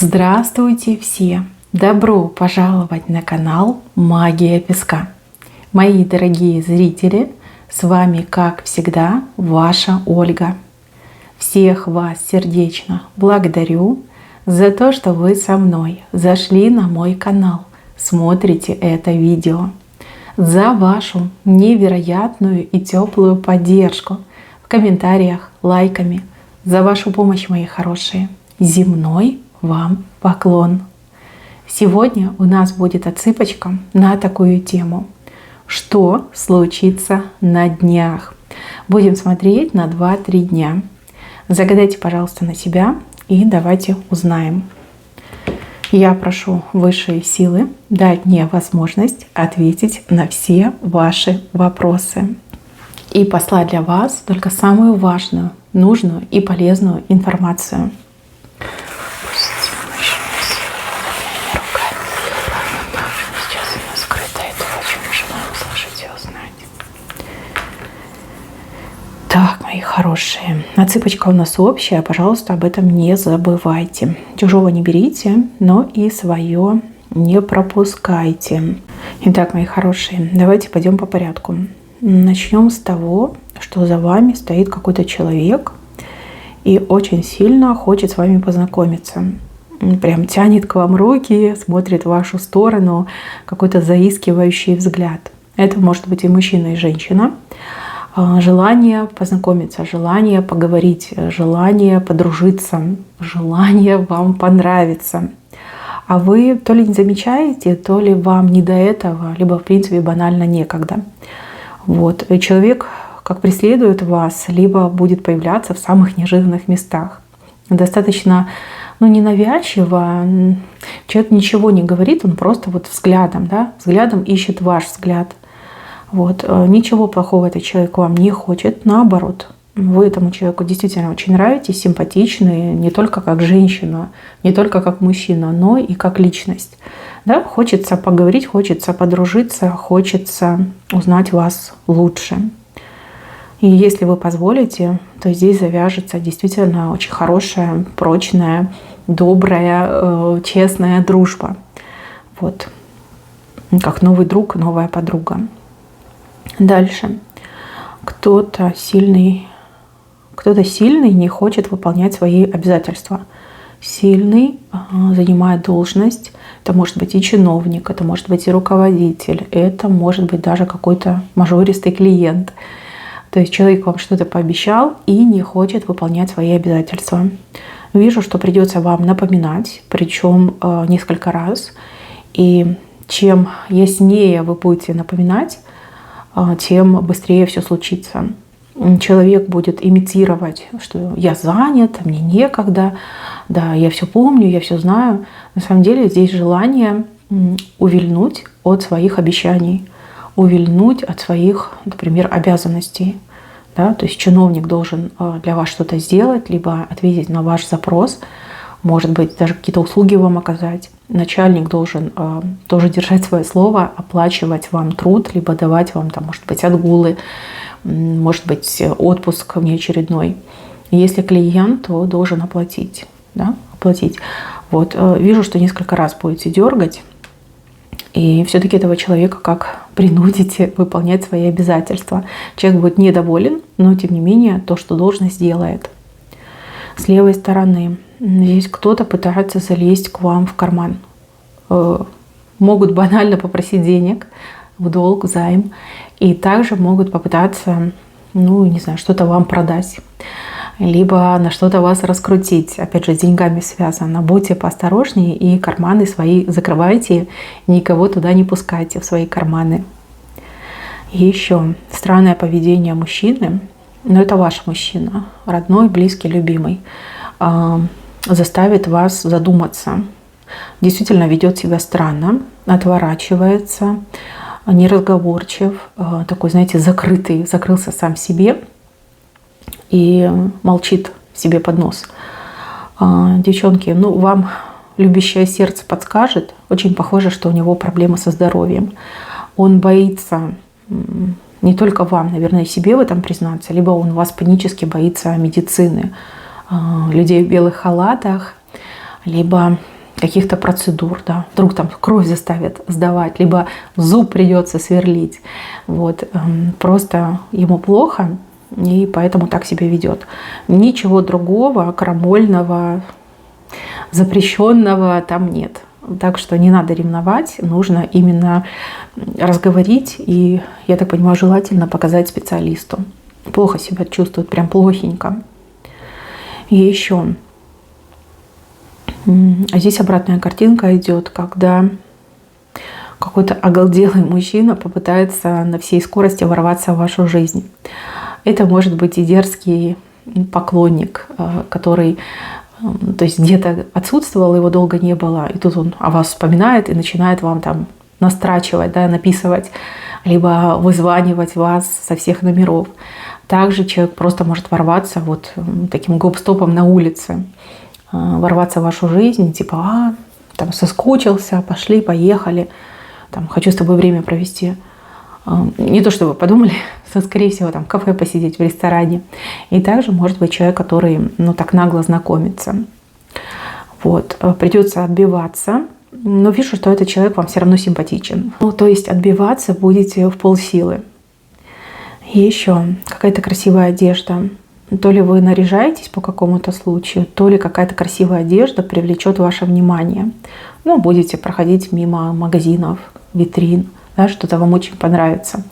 Здравствуйте все! Добро пожаловать на канал Магия Песка. Мои дорогие зрители, с вами, как всегда, ваша Ольга. Всех вас сердечно благодарю за то, что вы со мной зашли на мой канал, смотрите это видео, за вашу невероятную и теплую поддержку в комментариях, лайками, за вашу помощь, мои хорошие. Земной вам поклон! Сегодня у нас будет отсыпочка на такую тему. Что случится на днях? Будем смотреть на 2-3 дня. Загадайте, пожалуйста, на себя и давайте узнаем. Я прошу высшие силы дать мне возможность ответить на все ваши вопросы и послать для вас только самую важную, нужную и полезную информацию. Так, мои хорошие, отсыпочка у нас общая, пожалуйста, об этом не забывайте. Чужого не берите, но и свое не пропускайте. Итак, мои хорошие, давайте пойдем по порядку. Начнем с того, что за вами стоит какой-то человек и очень сильно хочет с вами познакомиться. Прям тянет к вам руки, смотрит в вашу сторону, какой-то заискивающий взгляд. Это может быть и мужчина, и женщина. Желание познакомиться, желание поговорить, желание подружиться, желание вам понравиться. А вы то ли не замечаете, то ли вам не до этого, либо в принципе банально некогда. Вот. И человек как преследует вас, либо будет появляться в самых неожиданных местах. Достаточно ненавязчиво. Человек ничего не говорит, он просто вот взглядом ищет ваш взгляд. Вот. Ничего плохого этот человек вам не хочет, наоборот. Вы этому человеку действительно очень нравитесь, симпатичны, не только как женщина, не только как мужчина, но и как личность. Да? Хочется поговорить, хочется подружиться, хочется узнать вас лучше. И если вы позволите, то здесь завяжется действительно очень хорошая, прочная, добрая, честная дружба. Вот. Как новый друг, новая подруга. Дальше. Кто-то сильный не хочет выполнять свои обязательства. Сильный занимает должность. Это может быть и чиновник, это может быть и руководитель, это может быть даже какой-то мажористый клиент. То есть человек вам что-то пообещал и не хочет выполнять свои обязательства. Вижу, что придется вам напоминать, причем несколько раз. И чем яснее вы будете напоминать, тем быстрее все случится. Человек будет имитировать, что я занят, мне некогда, да, я все помню, я все знаю. На самом деле здесь желание увильнуть от своих обещаний, увильнуть от своих, например, обязанностей. Да? То есть чиновник должен для вас что-то сделать, либо ответить на ваш запрос, может быть, даже какие-то услуги вам оказать. Начальник должен тоже держать свое слово, оплачивать вам труд, либо давать вам, может быть, отгулы, может быть, отпуск внеочередной. Если клиент, то должен оплатить. Да? Оплатить. Вот. Вижу, что несколько раз будете дергать, и все-таки этого человека как принудите выполнять свои обязательства. Человек будет недоволен, но тем не менее то, что должен, сделает. С левой стороны здесь кто-то пытается залезть к вам в карман. Могут банально попросить денег в долг, в займ. И также могут попытаться, что-то вам продать. Либо на что-то вас раскрутить. Опять же, с деньгами связано. Будьте поосторожнее и карманы свои закрывайте. Никого туда не пускайте, в свои карманы. И еще странное поведение мужчины. Но это ваш мужчина, родной, близкий, любимый, заставит вас задуматься. Действительно ведет себя странно, отворачивается, неразговорчив, такой, закрытый, закрылся сам в себе и молчит себе под нос. Девчонки, вам любящее сердце подскажет, очень похоже, что у него проблемы со здоровьем. Он боится не только вам, наверное, себе в этом признаться, либо он вас панически боится медицины, людей в белых халатах, либо каких-то процедур, да, вдруг там кровь заставят сдавать, либо зуб придется сверлить, вот, просто ему плохо, и поэтому так себя ведет. Ничего другого, крамольного, запрещенного там нет. Так что не надо ревновать, нужно именно разговорить и, я так понимаю, желательно показать специалисту. Плохо себя чувствует, прям плохенько. И еще здесь обратная картинка идет, когда какой-то оголделый мужчина попытается на всей скорости ворваться в вашу жизнь. Это может быть и дерзкий поклонник, который, то есть где-то отсутствовал, его долго не было, и тут он о вас вспоминает и начинает вам там настрачивать, да, написывать, либо вызванивать вас со всех номеров. Также человек просто может ворваться вот таким гоп-стопом на улице, ворваться в вашу жизнь, типа, там соскучился, пошли, поехали, там, хочу с тобой время провести. Не то, что вы подумали, скорее всего, там в кафе посидеть, в ресторане. И также может быть человек, который, ну, так нагло знакомится. Вот. Придется отбиваться, но вижу, что этот человек вам все равно симпатичен. Ну, то есть отбиваться будете в полсилы. И еще какая-то красивая одежда. То ли вы наряжаетесь по какому-то случаю, то ли какая-то красивая одежда привлечет ваше внимание. Ну, будете проходить мимо магазинов, витрин, да, что-то вам очень понравится.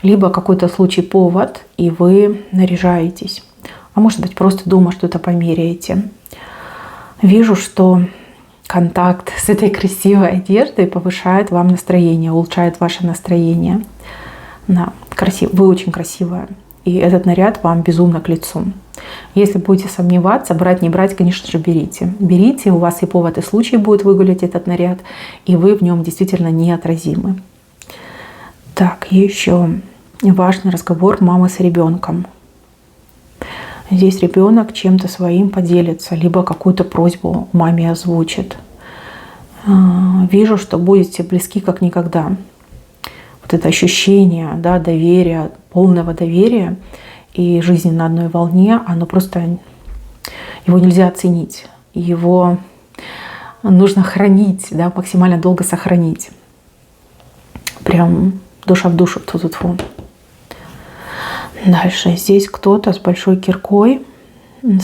Либо какой-то случай повод, и вы наряжаетесь. А может быть, просто дома что-то померяете. Вижу, что контакт с этой красивой одеждой повышает вам настроение, улучшает ваше настроение. Да, вы очень красивая. И этот наряд вам безумно к лицу. Если будете сомневаться, брать, не брать, конечно же, берите. Берите, у вас и повод, и случай будет выгулять этот наряд, и вы в нем действительно неотразимы. Так, еще важный разговор мамы с ребенком. Здесь ребенок чем-то своим поделится, либо какую-то просьбу маме озвучит. Вижу, что будете близки как никогда. Вот это ощущение, да, доверия, полного доверия и жизни на одной волне, оно просто, его нельзя оценить. Его нужно хранить, да, максимально долго сохранить. Прям душа в душу. Тьфу-тьфу-тьфу. Дальше. Здесь кто-то с большой киркой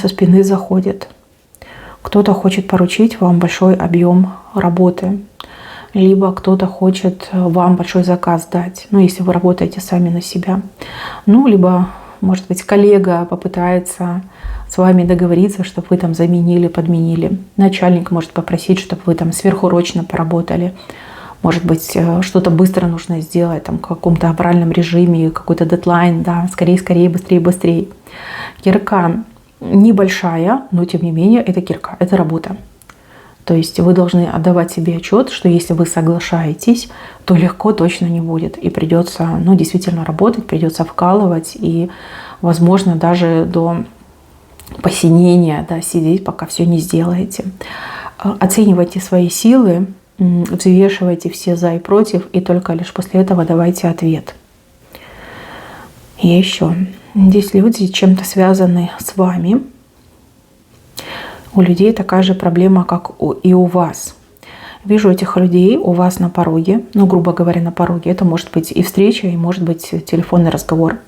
со спины заходит. Кто-то хочет поручить вам большой объем работы. Либо кто-то хочет вам большой заказ дать, ну, если вы работаете сами на себя. Ну, либо, может быть, коллега попытается с вами договориться, чтобы вы там заменили, подменили. Начальник может попросить, чтобы вы там сверхурочно поработали. Может быть, что-то быстро нужно сделать, там, в каком-то авральном режиме, какой-то дедлайн, да, скорее, скорее, быстрее, быстрее. Кирка небольшая, но тем не менее, это кирка, это работа. То есть вы должны отдавать себе отчет, что если вы соглашаетесь, то легко точно не будет. И придется, ну, действительно работать, придется вкалывать и, возможно, даже до посинения, да, сидеть, пока все не сделаете. Оценивайте свои силы, взвешивайте все за и против, и только лишь после этого давайте ответ. И еще. Здесь люди чем-то связаны с вами. У людей такая же проблема, как и у вас. Вижу этих людей у вас на пороге, ну, грубо говоря, на пороге. Это может быть и встреча, и может быть телефонный разговор.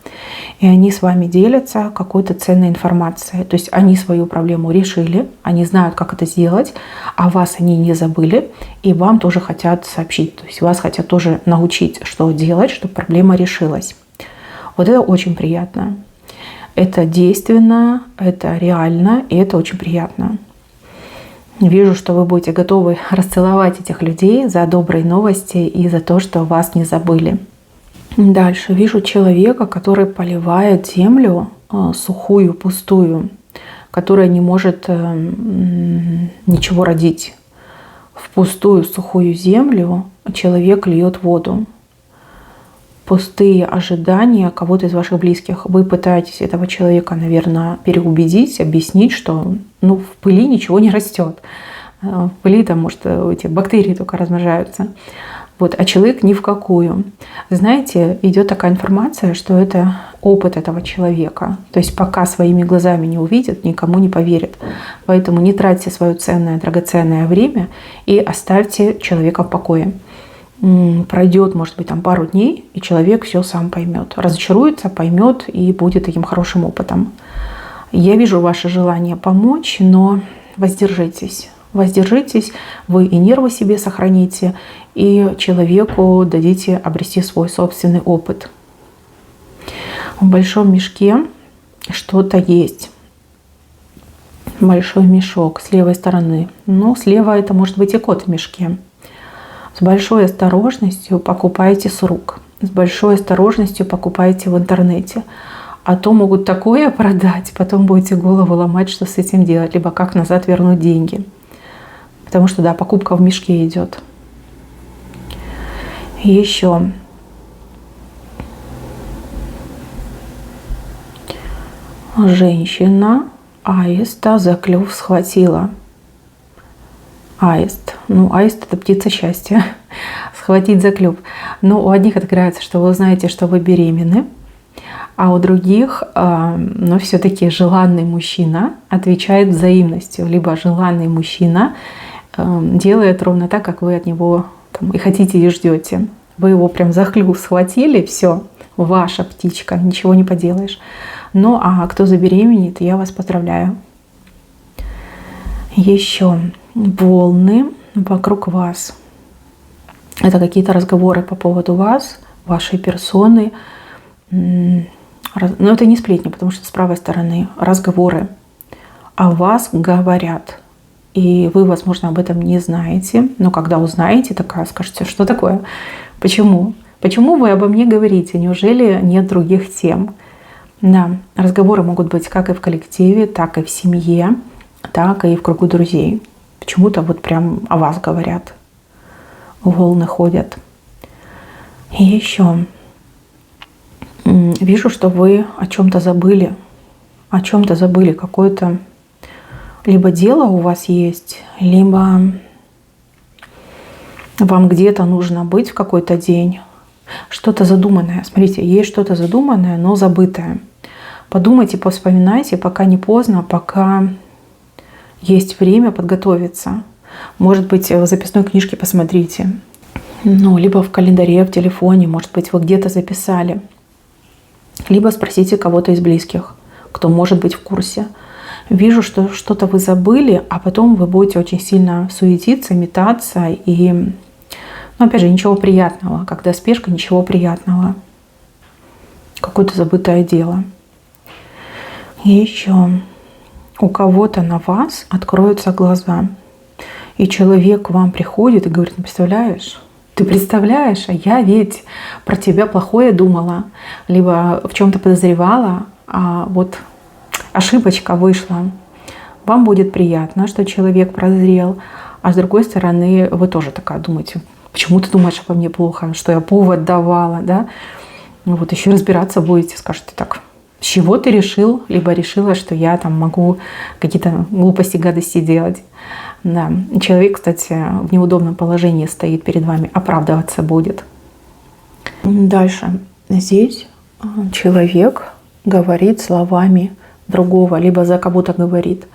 И они с вами делятся какой-то ценной информацией. То есть они свою проблему решили, они знают, как это сделать, а вас они не забыли, и вам тоже хотят сообщить. То есть вас хотят тоже научить, что делать, чтобы проблема решилась. Вот это очень приятно. Это действенно, это реально, и это очень приятно. Вижу, что вы будете готовы расцеловать этих людей за добрые новости и за то, что вас не забыли. Дальше вижу человека, который поливает землю сухую, пустую, которая не может ничего родить. В пустую, сухую землю человек льет воду. Пустые ожидания кого-то из ваших близких. Вы пытаетесь этого человека, наверное, переубедить, объяснить, что, ну, в пыли ничего не растет. В пыли там, может, эти бактерии только размножаются. Вот, а человек ни в какую. Знаете, идет такая информация, что это опыт этого человека. То есть пока своими глазами не увидит, никому не поверит. Поэтому не тратьте свое ценное, драгоценное время и оставьте человека в покое. Пройдет, может быть, там пару дней, и человек все сам поймет. Разочаруется, поймет и будет таким хорошим опытом. Я вижу ваше желание помочь, но воздержитесь. Воздержитесь, вы и нервы себе сохраните, и человеку дадите обрести свой собственный опыт. В большом мешке что-то есть. Большой мешок с левой стороны. Ну, слева это может быть и кот в мешке. С большой осторожностью покупайте с рук. С большой осторожностью покупайте в интернете. А то могут такое продать, потом будете голову ломать, что с этим делать, либо как назад вернуть деньги. Потому что, да, покупка в мешке идет. Еще. Женщина аиста за клюв схватила. Аист. Ну, аист — это птица счастья. Схватить за клюв. Но у одних отыграется, что вы узнаете, что вы беременны. А у других, но все-таки желанный мужчина отвечает взаимностью. Либо желанный мужчина делает ровно так, как вы от него там, и хотите, и ждете. Вы его прям за клюв схватили, все, ваша птичка, ничего не поделаешь. Ну, а кто забеременеет, я вас поздравляю. Еще волны вокруг вас. Это какие-то разговоры по поводу вас, вашей персоны. Но это не сплетни, потому что с правой стороны разговоры о вас говорят. И вы, возможно, об этом не знаете. Но когда узнаете, такая скажете, что такое? Почему? Почему вы обо мне говорите? Неужели нет других тем? Да, разговоры могут быть как и в коллективе, так и в семье, так и в кругу друзей. Почему-то вот прям о вас говорят. Волны ходят. И еще. Вижу, что вы о чем-то забыли. О чем-то забыли. Какое-то либо дело у вас есть, либо вам где-то нужно быть в какой-то день. Что-то задуманное. Смотрите, есть что-то задуманное, но забытое. Подумайте, повспоминайте, пока не поздно, пока есть время подготовиться. Может быть, в записной книжке посмотрите. Ну, либо в календаре, в телефоне, может быть, вы где-то записали. Либо спросите кого-то из близких, кто может быть в курсе. Вижу, что что-то вы забыли, а потом вы будете очень сильно суетиться, метаться. И, ну, опять же, ничего приятного. Когда спешка, ничего приятного. Какое-то забытое дело. И еще у кого-то на вас откроются глаза. И человек к вам приходит и говорит: ну, представляешь? Ты представляешь, а я ведь про тебя плохое думала, либо в чем-то подозревала, а вот ошибочка вышла. Вам будет приятно, что человек прозрел, а с другой стороны вы тоже такая думаете: почему ты думаешь обо мне плохо, что я повод давала, да? Ну вот еще разбираться будете, скажете: так, с чего ты решил, либо решила, что я там могу какие-то глупости, гадости делать. Да. Человек, кстати, в неудобном положении стоит перед вами, оправдываться будет. Дальше. Здесь человек говорит словами другого, либо за кого-то говорит.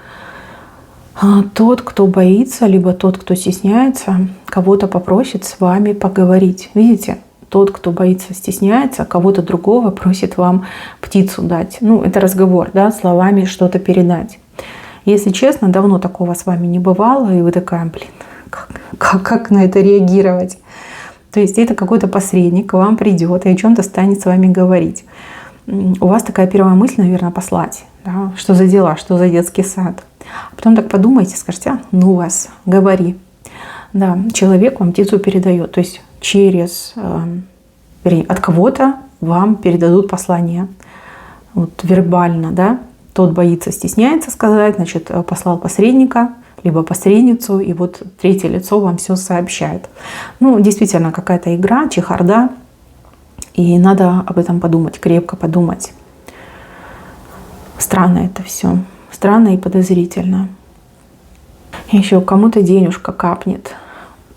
Тот, кто боится, либо тот, кто стесняется, кого-то попросит с вами поговорить. Видите? Тот, кто боится, стесняется, кого-то другого просит вам птицу дать. Ну, это разговор, да, словами что-то передать. Если честно, давно такого с вами не бывало, и вы такая: блин, как на это реагировать? То есть это какой-то посредник к вам придет и о чем-то станет с вами говорить. У вас такая первая мысль, наверное, послать. Да? Что за дела, что за детский сад? А потом так подумайте, скажите: ну вас, говори. Да, человек вам птицу передает. То есть через, от кого-то вам передадут послание. Вот вербально, да. Тот боится, стесняется сказать, значит, послал посредника, либо посредницу, и вот третье лицо вам все сообщает. Ну, действительно, какая-то игра, чехарда, и надо об этом подумать, крепко подумать. Странно это все, странно и подозрительно. Еще кому-то денежка капнет,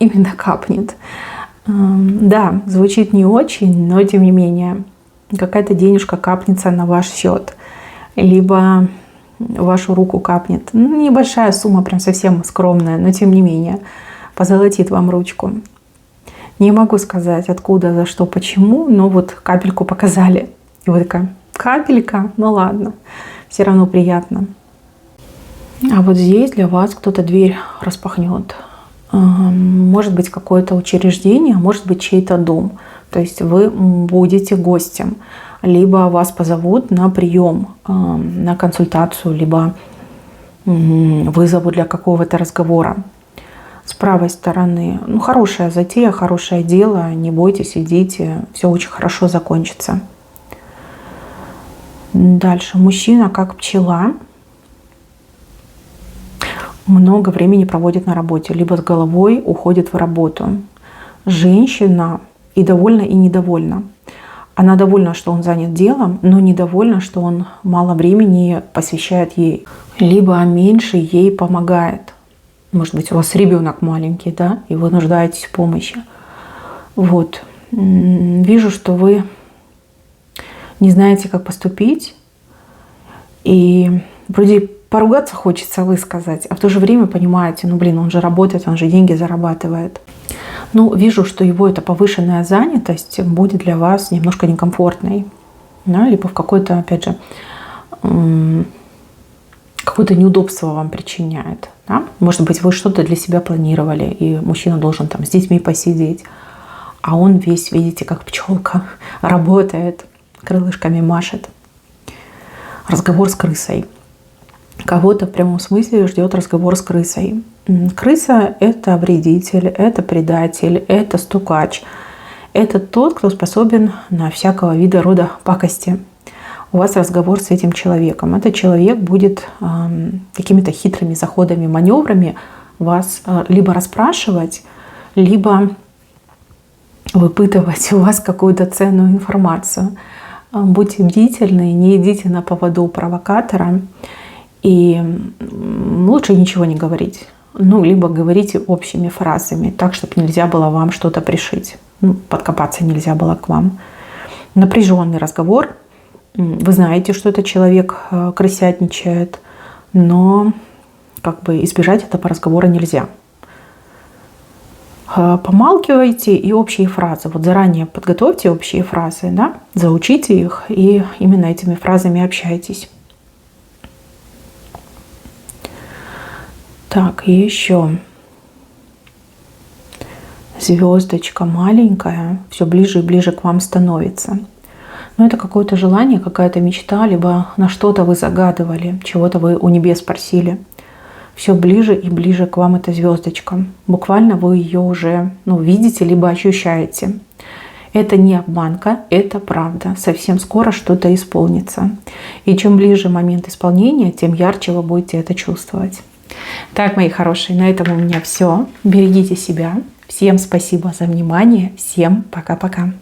именно капнет. Да, звучит не очень, но тем не менее, какая-то денежка капнется на ваш счет, либо в вашу руку капнет. Небольшая сумма, прям совсем скромная, но тем не менее, позолотит вам ручку. Не могу сказать, откуда, за что, почему, но вот капельку показали. И вы такая: капелька? Ну ладно, все равно приятно. А вот здесь для вас кто-то дверь распахнет. Может быть, какое-то учреждение, может быть, чей-то дом. То есть вы будете гостем. Либо вас позовут на прием, на консультацию, либо вызовут для какого-то разговора. С правой стороны, ну, хорошая затея, хорошее дело, не бойтесь, идите, все очень хорошо закончится. Дальше. Мужчина как пчела. Много времени проводит на работе, либо с головой уходит в работу. Женщина и довольна, и недовольна. Она довольна, что он занят делом, но недовольна, что он мало времени посвящает ей, либо меньше ей помогает. Может быть, у вас ребенок маленький, да, и вы нуждаетесь в помощи. Вот. Вижу, что вы не знаете, как поступить. И вроде поругаться хочется высказать, а в то же время понимаете, ну блин, он же работает, он же деньги зарабатывает. Ну, вижу, что его эта повышенная занятость будет для вас немножко некомфортной. Да, либо в какой-то, опять же, какое-то неудобство вам причиняет. Да? Может быть, вы что-то для себя планировали, и мужчина должен там с детьми посидеть, а он весь, видите, как пчелка, работает, крылышками машет. Разговор с крысой. Кого-то в прямом смысле ждет разговор с крысой. Крыса – это вредитель, это предатель, это стукач. Это тот, кто способен на всякого вида рода пакости. У вас разговор с этим человеком. Этот человек будет какими-то хитрыми заходами, маневрами вас либо расспрашивать, либо выпытывать у вас какую-то ценную информацию. Будьте бдительны, не идите на поводу у провокатора. И лучше ничего не говорить. Ну, либо говорите общими фразами, так, чтобы нельзя было вам что-то пришить. Ну, подкопаться нельзя было к вам. Напряженный разговор. Вы знаете, что этот человек крысятничает, но как бы избежать этого разговора нельзя. Помалкивайте и общие фразы. Вот заранее подготовьте общие фразы, да? Заучите их и именно этими фразами общайтесь. Так, и еще звездочка маленькая, все ближе и ближе к вам становится. Но это какое-то желание, какая-то мечта, либо на что-то вы загадывали, чего-то вы у небес просили. Все ближе и ближе к вам эта звездочка. Буквально вы ее уже видите, либо ощущаете. Это не обманка, это правда. Совсем скоро что-то исполнится. И чем ближе момент исполнения, тем ярче вы будете это чувствовать. Так, мои хорошие, на этом у меня все. Берегите себя. Всем спасибо за внимание. Всем пока-пока.